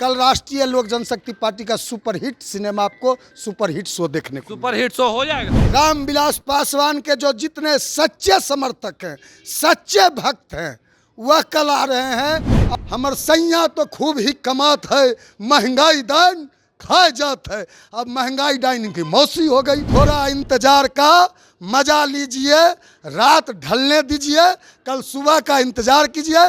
कल राष्ट्रीय लोक जनशक्ति पार्टी का सुपरहिट सिनेमा आपको सुपरहिट शो देखने को सुपरहिट शो हो जाएगा। रामविलास पासवान के जो जितने सच्चे समर्थक हैं, सच्चे भक्त हैं, वह कल आ रहे हैं। हमर सैया तो खूब ही कमात है, महंगाई दान खाए जात है। अब महंगाई डाइन की मौसी हो गई। थोड़ा इंतजार का मजा लीजिए, रात ढलने दीजिए, कल सुबह का इंतजार कीजिए।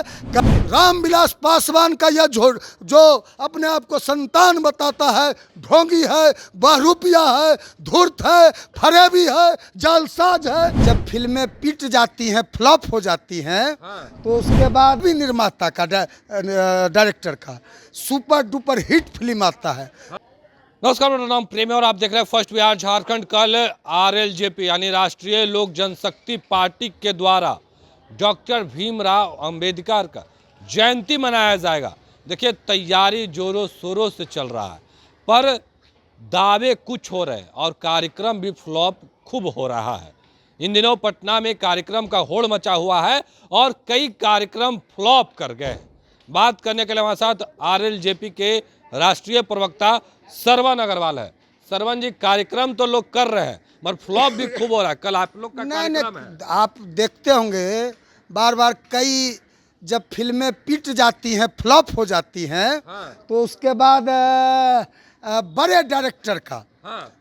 रामविलास पासवान का यह जो अपने आप को संतान बताता है, ढोंगी है, बहरूपिया है, धूर्त है, फरेबी है, जालसाज है। जब फिल्में पिट जाती हैं, फ्लॉप हो जाती हैं, तो उसके बाद भी निर्माता का डायरेक्टर का सुपर डुपर हिट फिल्म आता है। नमस्कार, मेरा नाम प्रेम है और आप देख रहे हैं फर्स्ट बिहार झारखंड। कल आरएलजेपी यानी राष्ट्रीय लोक जनशक्ति पार्टी के द्वारा डॉक्टर भीमराव अंबेडकर का जयंती मनाया जाएगा। देखिए, तैयारी जोरों शोरों से चल रहा है, पर दावे कुछ हो रहे हैं और कार्यक्रम भी फ्लॉप खूब हो रहा है। इन दिनों पटना में कार्यक्रम का होड़ मचा हुआ है और कई कार्यक्रम फ्लॉप कर गए। बात करने के लिए हमारे साथ आरएलजेपी के राष्ट्रीय प्रवक्ता सरवन अग्रवाल है। सरवन जी, कार्यक्रम तो लोग कर रहे हैं मगर फ्लॉप भी खूब हो रहा है। कल आप लोग का कार्यक्रम है। आप देखते होंगे बार बार कई जब फिल्में पिट जाती हैं, फ्लॉप हो जाती हैं, तो उसके बाद बड़े डायरेक्टर का,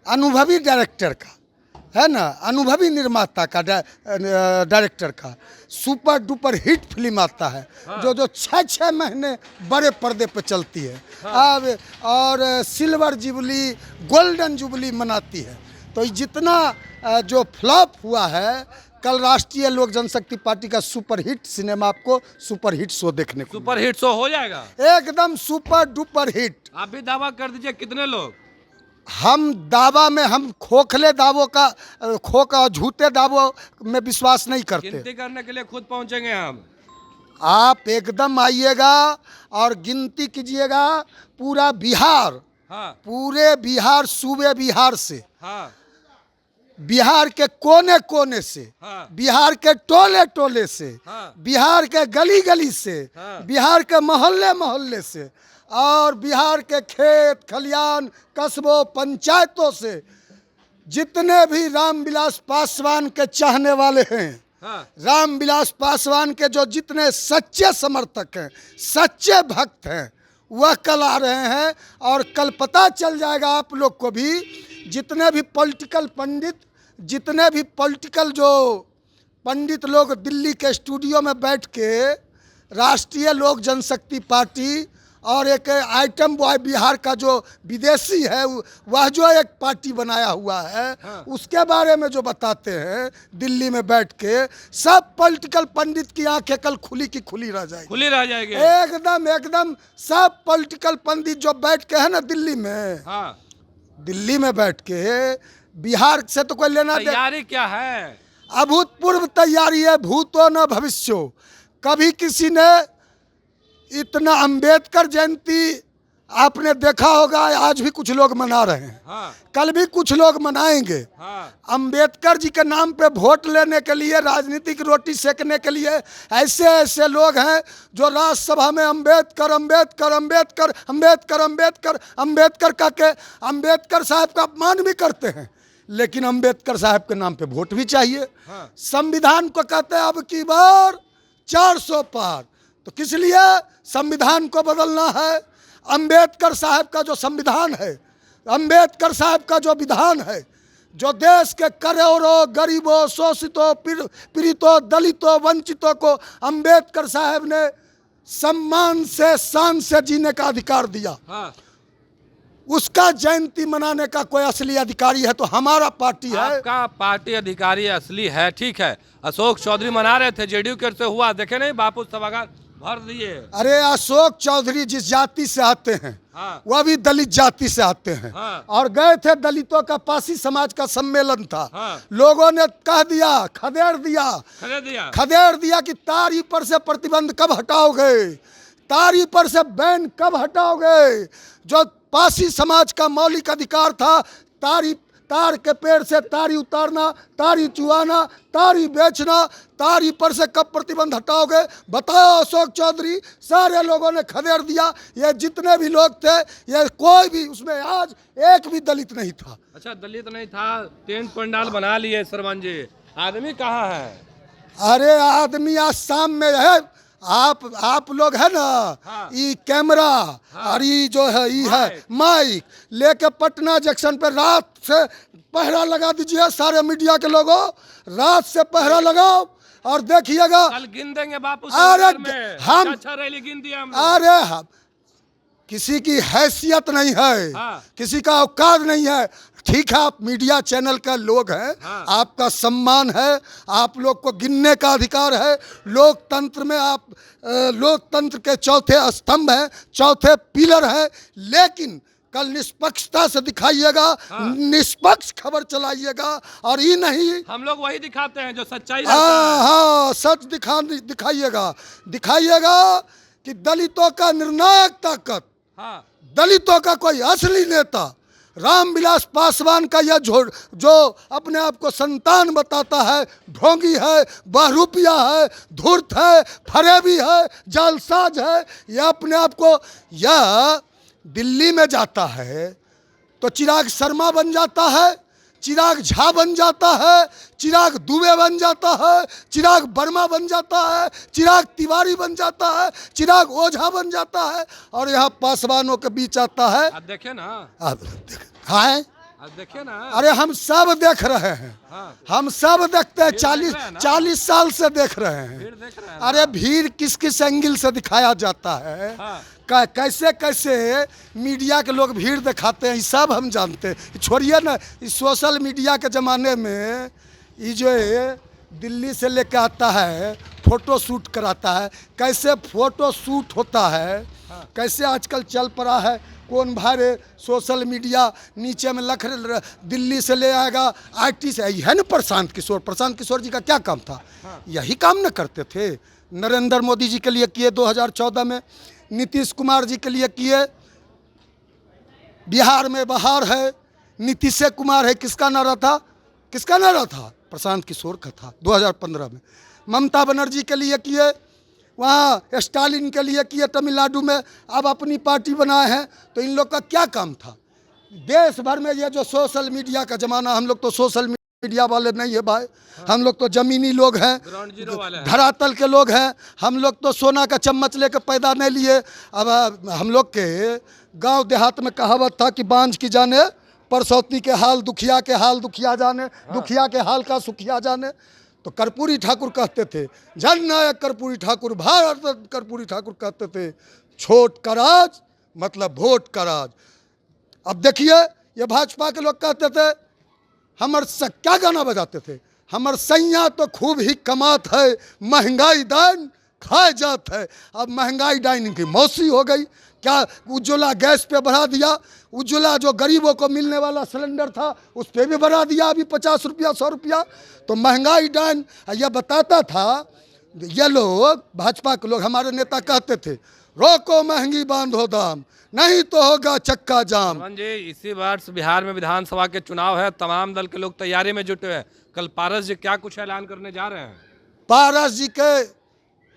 अनुभवी डायरेक्टर का, है ना, अनुभवी निर्माता का, डायरेक्टर का सुपर डुपर हिट फिल्म आता है। जो 6 महीने बड़े पर्दे पर चलती है। अब और सिल्वर जुबली, गोल्डन जुबली मनाती है। तो जितना जो फ्लॉप हुआ है, कल राष्ट्रीय लोक जनशक्ति पार्टी का सुपरहिट सिनेमा आपको सुपरहिट शो देखने को सुपरहिट शो हो जाएगा, एकदम सुपर डुपर हिट। आप भी दावा कर दीजिए, कितने लोग? हम दावा में, हम खोखले दावों का झूठे दावों में विश्वास नहीं करते। गिनती करने के लिए खुद पहुंचेंगे हम। आप एकदम आइएगा और गिनती कीजिएगा। पूरा बिहार, पूरे बिहार, सूबे बिहार से, बिहार के कोने कोने से, बिहार के टोले टोले से, बिहार के गली गली से, बिहार के मोहल्ले मोहल्ले से और बिहार के खेत खलियान, कस्बों, पंचायतों से जितने भी रामविलास पासवान के चाहने वाले हैं, रामविलास पासवान के जो जितने सच्चे समर्थक हैं, सच्चे भक्त हैं, वह कल आ रहे हैं। और कल पता चल जाएगा आप लोग को भी, जितने भी पॉलिटिकल पंडित, जितने भी पॉलिटिकल जो पंडित लोग दिल्ली के स्टूडियो में बैठ के राष्ट्रीय लोक जनशक्ति पार्टी और एक आइटम बॉय बिहार का जो विदेशी है, वह जो एक पार्टी बनाया हुआ है, उसके बारे में जो बताते हैं दिल्ली में बैठ के, सब पॉलिटिकल पंडित की आंखें कल खुली की खुली रह जाएगी, खुली रह जाएगी। एकदम एकदम सब पॉलिटिकल पंडित जो बैठ के है ना दिल्ली में, दिल्ली में बैठ के, बिहार से तो कोई लेना दे। तैयारी क्या है? अभूतपूर्व तैयारी है, भूतो न भविष्यो। कभी किसी ने इतना अंबेडकर जयंती आपने देखा होगा, आज भी कुछ लोग मना रहे हैं, कल भी कुछ लोग मनाएंगे। अंबेडकर जी के नाम पे वोट लेने के लिए, राजनीतिक रोटी सेकने के लिए ऐसे ऐसे लोग हैं जो राज्यसभा में अंबेडकर अंबेडकर अंबेडकर अंबेडकर अंबेडकर अंबेडकर का के अम्बेडकर साहब का अपमान भी करते हैं, लेकिन अंबेडकर साहब के नाम पे वोट भी चाहिए। संविधान को कहते हैं अब की बार 400 पार, तो किस लिए संविधान को बदलना है? अंबेडकर साहब का जो संविधान है, अंबेडकर साहब का जो विधान है, जो देश के करोड़ों गरीबों, शोषितों, पीड़ितों, दलितों, वंचितों को अंबेडकर साहब ने सम्मान से, शान से जीने का अधिकार दिया, उसका जयंती मनाने का कोई असली अधिकारी है तो हमारा पार्टी है। आपका पार्टी अधिकारी असली है, ठीक है। अशोक चौधरी मना रहे थे, जेडीयू के से हुआ, देखे नहीं, बापू सभागार भर दिए। अरे अशोक चौधरी जिस जाति से आते हैं, वह भी दलित जाति से आते हैं, और गए थे दलितों का, पासी समाज का सम्मेलन था। लोगों ने कह दिया, खदेड़ दिया कि तारी पर से प्रतिबंध कब हटाओगे, तारी पर से बैन कब हटाओगे। जो पासी समाज का मौलिक अधिकार था, तार के पेड़ से तारी उतारना, तारी चुआना, तारी बेचना, तारी पर से कब प्रतिबंध हटाओगे बताओ अशोक चौधरी। सारे लोगों ने खदेड़ दिया, ये जितने भी लोग थे ये कोई भी उसमें आज एक भी दलित नहीं था। अच्छा, दलित नहीं था, टेंट पंडाल बना लिए सरपंच जी, आदमी कहाँ है? अरे आदमी आज शाम में है, आप लोग है ना, हाँ। ये कैमरा और ये जो है ये है माइक लेके पटना जंक्शन पे रात से पहरा लगा दीजिए। सारे मीडिया के लोगों रात से पहरा लगाओ और देखिएगा। कल गिन देंगे बापू अरे में। हम अच्छा रैली गिन दिया हम। अरे हम किसी की हैसियत नहीं है, हाँ। किसी का औकात नहीं है। ठीक है, आप मीडिया चैनल का लोग हैं, हाँ। आपका सम्मान है, आप लोग को गिनने का अधिकार है। लोकतंत्र में आप लोकतंत्र के चौथे स्तंभ हैं, चौथे पिलर हैं, लेकिन कल निष्पक्षता से दिखाइएगा। हाँ। निष्पक्ष खबर चलाइएगा और ये नहीं हम लोग वही दिखाते हैं जो सच्चाई। हाँ, सच दिखाइएगा कि दलितों का निर्णायक ताकत, हाँ। दलितों का कोई असली नेता रामविलास पासवान का यह जो अपने आप को संतान बताता है, ढोंगी है, बहरूपिया है, धूर्त है, फरेबी है, जालसाज है, यह अपने आप को यह दिल्ली में जाता है तो चिराग शर्मा बन जाता है, चिराग झा बन जाता है, चिराग दुबे बन जाता है, चिराग वर्मा बन जाता है, चिराग तिवारी बन जाता है, चिराग ओझा बन जाता है और यहाँ पासवानों के बीच आता है। आप देखे ना, हाँ आप देखे ना। अरे हम सब देख रहे हैं। हाँ। हम सब देखते हैं, 40 साल से देख रहे हैं। भीड़ देख रहे हैं। अरे भीड़ किस किस एंगल से दिखाया जाता है। हाँ। कैसे कैसे मीडिया के लोग भीड़ दिखाते हैं, ये सब हम जानते हैं। छोड़िए ना, इस सोशल मीडिया के ज़माने में ये जो है दिल्ली से लेके आता है, फ़ोटो शूट कराता है, कैसे फ़ोटो शूट होता है। हाँ। कैसे आजकल चल पड़ा है, कौन भारे सोशल मीडिया नीचे में लख दिल्ली से ले आएगा, IT से। है ना प्रशांत किशोर जी का क्या काम था? हाँ। यही काम न करते थे। नरेंद्र मोदी जी के लिए किए 2014 में, नीतीश कुमार जी के लिए किए, बिहार में बहार है, नीतीश कुमार है, किसका नारा था? प्रशांत किशोर का था 2015 में। ममता बनर्जी के लिए किए, वहाँ स्टालिन के लिए किए तमिलनाडु में, अब अपनी पार्टी बनाए हैं। तो इन लोग का क्या काम था? देश भर में ये जो सोशल मीडिया का ज़माना, हम लोग तो सोशल मीडिया वाले नहीं है भाई। हाँ। हम लोग तो ज़मीनी लोग हैं, धरातल के लोग हैं। हम लोग तो सोना का चम्मच लेकर पैदा नहीं लिए। अब हम लोग के गांव देहात में कहावत था कि बांझ की जाने परसौती के हाल, दुखिया के हाल दुखिया जाने। हाँ। दुखिया के हाल का सुखिया जाने। तो कर्पूरी ठाकुर कहते थे, जननायक कर्पूरी ठाकुर, भारत कर्पूरी ठाकुर कहते थे, छोट का राज मतलब वोट का राज। अब देखिए, ये भाजपा के लोग कहते थे, हमर क्या गाना बजाते थे, हमर सैया तो खूब ही कमात है, महंगाई दान खाए जात है। अब महंगाई डाइन की मौसी हो गई। क्या उज्ज्वला गैस पे बढ़ा दिया, उज्ज्वला जो गरीबों को मिलने वाला सिलेंडर था उस पर भी बढ़ा दिया अभी 50 रुपया 100 रुपया। तो महंगाई डाइन यह बताता था। ये लोग भाजपा के लोग, हमारे नेता कहते थे, रोको महंगी बांधो दाम, नहीं तो होगा चक्का जाम। जी, इसी वर्ष बिहार में विधानसभा के चुनाव है, तमाम दल के लोग तैयारी में जुटे हैं। कल पारस जी क्या कुछ ऐलान करने जा रहे हैं? पारस जी के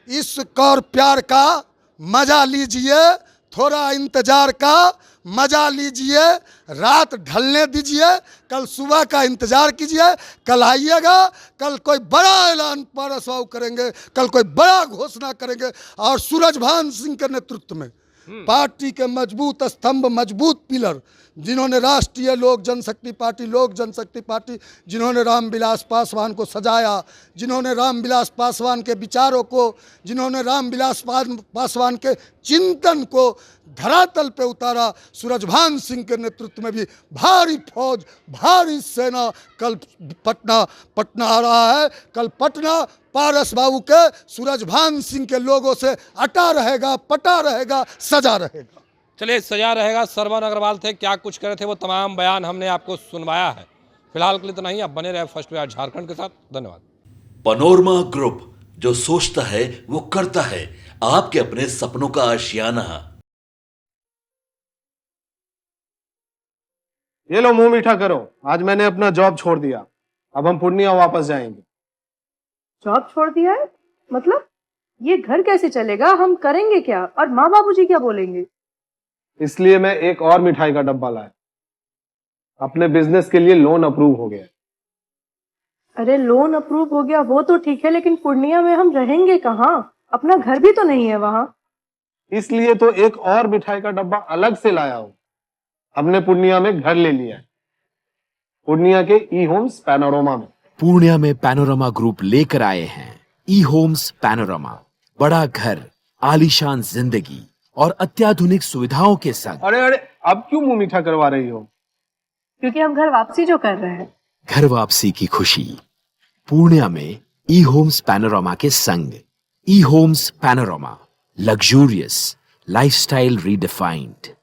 इस और प्यार का मजा लीजिए, थोड़ा इंतजार का मजा लीजिए, रात ढलने दीजिए, कल सुबह का इंतजार कीजिए। कल आइएगा, कल कोई बड़ा ऐलान पारस बाबू करेंगे, कल कोई बड़ा घोषणा करेंगे। और सूरजभान सिंह के नेतृत्व में पार्टी के मजबूत स्तंभ, मजबूत पिलर, जिन्होंने राष्ट्रीय लोक जनशक्ति पार्टी, जिन्होंने रामविलास पासवान को सजाया, जिन्होंने रामविलास पासवान के विचारों को, जिन्होंने रामविलास पासवान के चिंतन को धरातल पे उतारा, सूरजभान सिंह के नेतृत्व में भी भारी फौज, भारी सेना कल पटना आ रहा है। कल पटना पारस बाबू के, सूरजभान सिंह के लोगों से अटा रहेगा, पटा रहेगा, सजा रहेगा। चलिए, सजा रहेगा। श्रवण अग्रवाल थे, क्या कुछ करे थे वो तमाम बयान हमने आपको सुनवाया है। फिलहाल के लिए तो नहीं, आप बने रहे फर्स्ट बिहार झारखंड के साथ। धन्यवाद। पनोरमा ग्रुप, जो सोचता है वो करता है, आपके अपने सपनों का आशियाना। ये लो मुंह मीठा करो, आज मैंने अपना जॉब छोड़ दिया, अब हम पूर्णिया वापस जाएंगे। जॉब छोड़ दिया है? मतलब ये घर कैसे चलेगा? हम करेंगे क्या? और माँ बाबूजी क्या बोलेंगे? इसलिए मैं एक और मिठाई का डब्बा लाया, अपने बिजनेस के लिए लोन अप्रूव हो गया। अरे लोन अप्रूव हो गया वो तो ठीक है, लेकिन पूर्णिया में हम रहेंगे कहाँ? अपना घर भी तो नहीं है वहाँ। इसलिए तो एक और मिठाई का डब्बा अलग से लाया हूं। हमने पूर्णिया में घर ले लिया है, पूर्णिया के ई होम्स पैनोरमा में। पूर्णिया में पैनोरमा ग्रुप लेकर आए हैं ई होम्स पैनोरमा, बड़ा घर, आलीशान जिंदगी और अत्याधुनिक सुविधाओं के संग। अरे अरे, अब क्यों मुंह मीठा करवा रही हो? क्योंकि हम घर वापसी जो कर रहे हैं। घर वापसी की खुशी पूर्णिया में ई होम्स पैनोरमा के संग। E homes panorama, luxurious lifestyle redefined.